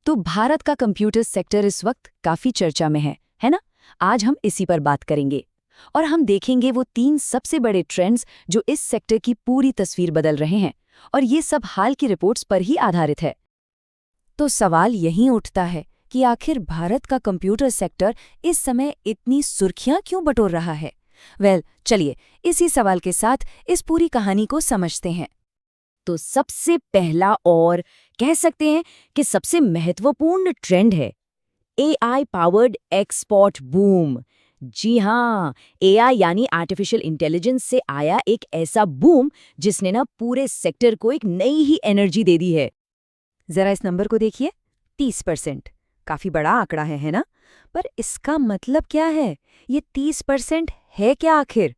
तो भारत का computer sector इस वक्त काफी चर्चा में है ना? आज हम इसी पर बात करेंगे और हम देखेंगे वो 3 सबसे बड़े ट्रेंड्स जो इस सेक्टर की पूरी तस्वीर बदल रहे हैं, और ये सब हाल की रिपोर्ट्स पर ही आधारित है। तो सवाल यहीं उठता है कि आखिर भारत का कंप्यूटर सेक्टर इस समय इतनी सुर्खियां क्यों बटोर रहा है? चलिए इसी सवाल के साथ इस पूरी कहानी को समझते हैं। तो सबसे पहला और कह सकते हैं कि सबसे महत्वपूर्ण ट्रेंड है एआई पावर्ड एक्सपोर्ट बूम। जी हाँ, एआई यानी आर्टिफिशियल इंटेलिजेंस से आया एक ऐसा बूम जिसने ना पूरे सेक्टर को एक नई ही एनर्जी दे दी है। जरा इस नंबर को देखिए, 30%। काफी बड़ा आंकड़ा है ना? पर इसका मतलब क्या है? ये 30% है क्या आखिर?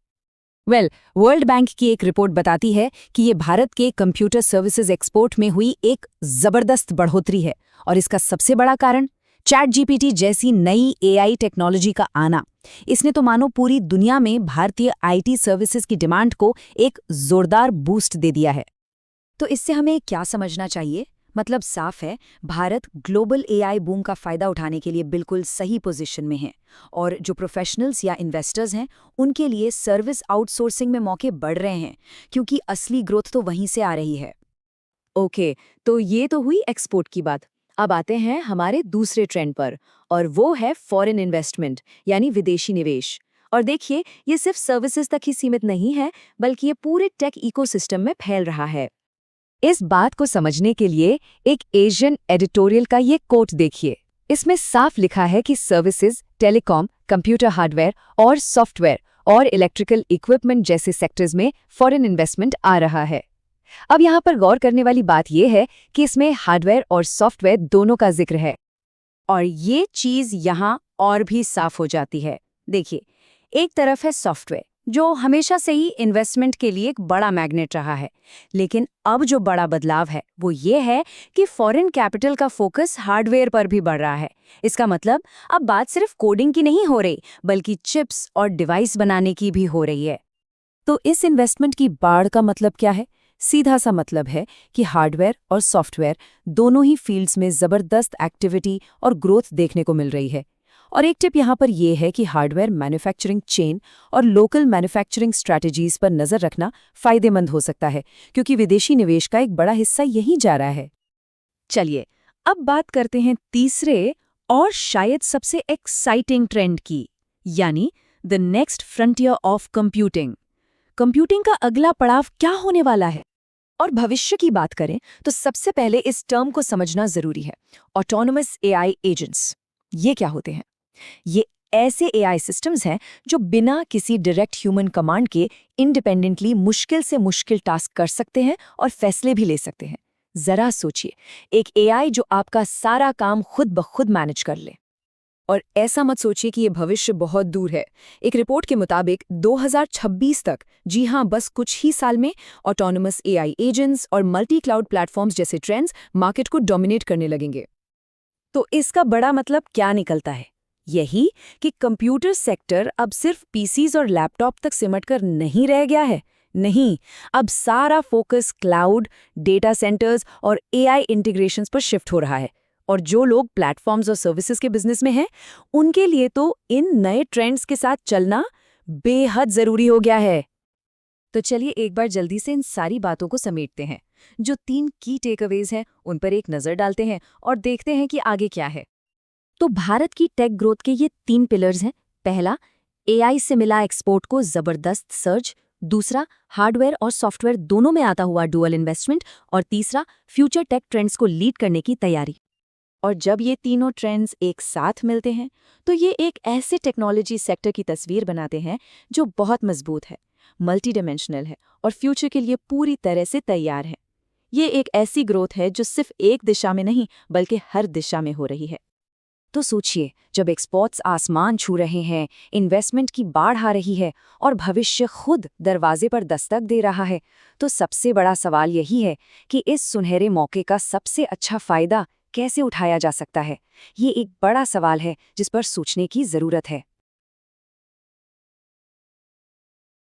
वर्ल्ड बैंक की एक रिपोर्ट बताती है कि ये भारत के कंप्यूटर सर्विसेज एक्सपोर्ट में हुई एक जबरदस्त बढ़ोतरी है, और इसका सबसे बड़ा कारण चैट जीपीटी जैसी नई एआई टेक्नोलॉजी का आना। इसने तो मानो पूरी दुनिया में भारतीय आईटी सर्विसेज की डिमांड को एक जोरदार बूस्ट दे दिया है। तो इससे हमें क्या समझना चाहिए? मतलब साफ है, भारत ग्लोबल एआई बूम का फायदा उठाने के लिए बिल्कुल सही पोजीशन में है, और जो प्रोफेशनल्स या इन्वेस्टर्स हैं उनके लिए सर्विस आउटसोर्सिंग में मौके बढ़ रहे हैं, क्योंकि असली ग्रोथ तो वहीं से आ रही है। ओके, तो ये तो हुई एक्सपोर्ट की बात। अब आते हैं हमारे दूसरे ट्रेंड पर, और वो है फॉरेन इन्वेस्टमेंट यानी विदेशी निवेश। और देखिए, ये सिर्फ सर्विसेज तक ही सीमित नहीं है, बल्कि ये पूरे टेक इकोसिस्टम में फैल रहा है। इस बात को समझने के लिए एक एशियन एडिटोरियल का ये कोट देखिए। इसमें साफ लिखा है कि सर्विसेज, टेलीकॉम, कंप्यूटर हार्डवेयर और सॉफ्टवेयर और इलेक्ट्रिकल इक्विपमेंट जैसे सेक्टर्स में फॉरेन इन्वेस्टमेंट आ रहा है। अब यहाँ पर गौर करने वाली बात यह है कि इसमें हार्डवेयर और सॉफ्टवेयर दोनों का जिक्र है, और ये चीज यहाँ और भी साफ हो जाती है। देखिए, एक तरफ है सॉफ्टवेयर, जो हमेशा से ही इन्वेस्टमेंट के लिए एक बड़ा मैग्नेट रहा है, लेकिन अब जो बड़ा बदलाव है वो ये है कि फॉरेन कैपिटल का फोकस हार्डवेयर पर भी बढ़ रहा है। इसका मतलब अब बात सिर्फ कोडिंग की नहीं हो रही, बल्कि चिप्स और डिवाइस बनाने की भी हो रही है। तो इस इन्वेस्टमेंट की बाढ़ का मतलब क्या है? सीधा सा मतलब है कि हार्डवेयर और सॉफ्टवेयर दोनों ही फील्ड्स में जबरदस्त एक्टिविटी और ग्रोथ देखने को मिल रही है। और एक टिप यहाँ पर यह है कि हार्डवेयर मैन्युफैक्चरिंग चेन और लोकल मैन्युफैक्चरिंग स्ट्रैटेजीज पर नजर रखना फायदेमंद हो सकता है, क्योंकि विदेशी निवेश का एक बड़ा हिस्सा यहीं जा रहा है। चलिए, अब बात करते हैं तीसरे और शायद सबसे एक्साइटिंग ट्रेंड की, यानी the next frontier of computing. Computing का अगला पड़ाव क्या होने वाला है? और भविष्य की बात करें तो सबसे पहले इस टर्म को समझना जरूरी है। ऑटोनोमस एआई एजेंट्स, ये क्या होते हैं? ये ऐसे एआई सिस्टम्स हैं जो बिना किसी डायरेक्ट ह्यूमन कमांड के इंडिपेंडेंटली मुश्किल से मुश्किल टास्क कर सकते हैं और फैसले भी ले सकते हैं। जरा सोचिए, एक एआई जो आपका सारा काम खुद ब खुद मैनेज कर ले। और ऐसा मत सोचिए कि ये भविष्य बहुत दूर है। एक रिपोर्ट के मुताबिक 2026 तक, जी हाँ, बस कुछ ही साल में ऑटोनोमस एआई एजेंट्स और मल्टी क्लाउड प्लेटफॉर्म्स जैसे ट्रेंड्स मार्केट को डोमिनेट करने लगेंगे। तो इसका बड़ा मतलब क्या निकलता है? यही कि कंप्यूटर सेक्टर अब सिर्फ पीसीज और लैपटॉप तक सिमटकर नहीं रह गया है। नहीं, अब सारा फोकस क्लाउड, डेटा सेंटर्स और एआई इंटीग्रेशंस पर शिफ्ट हो रहा है। और जो लोग प्लेटफॉर्म्स और सर्विसेज के बिजनेस में हैं, उनके लिए तो इन नए ट्रेंड्स के साथ चलना बेहद जरूरी हो गया है। तो चलिए एक बार जल्दी से इन सारी बातों को समेटते हैं। जो 3 की टेकअवेज हैं उन पर एक नजर डालते हैं और देखते हैं कि आगे क्या है। तो भारत की टेक ग्रोथ के ये 3 पिलर्स हैं। पहला, एआई से मिला एक्सपोर्ट को जबरदस्त सर्ज। दूसरा, हार्डवेयर और सॉफ्टवेयर दोनों में आता हुआ डुअल इन्वेस्टमेंट। और तीसरा, फ्यूचर टेक ट्रेंड्स को लीड करने की तैयारी। और जब ये तीनों ट्रेंड्स एक साथ मिलते हैं तो ये एक ऐसे टेक्नोलॉजी सेक्टर की तस्वीर बनाते हैं जो बहुत मजबूत है, मल्टी डायमेंशनल है और फ्यूचर के लिए पूरी तरह से तैयार है। ये एक ऐसी ग्रोथ है जो सिर्फ एक दिशा में नहीं बल्कि हर दिशा में हो रही है। तो सोचिए, जब एक्सपोर्ट्स आसमान छू रहे हैं, इन्वेस्टमेंट की बाढ़ आ रही है और भविष्य खुद दरवाजे पर दस्तक दे रहा है, तो सबसे बड़ा सवाल यही है कि इस सुनहरे मौके का सबसे अच्छा फायदा कैसे उठाया जा सकता है। ये एक बड़ा सवाल है जिस पर सोचने की जरूरत है।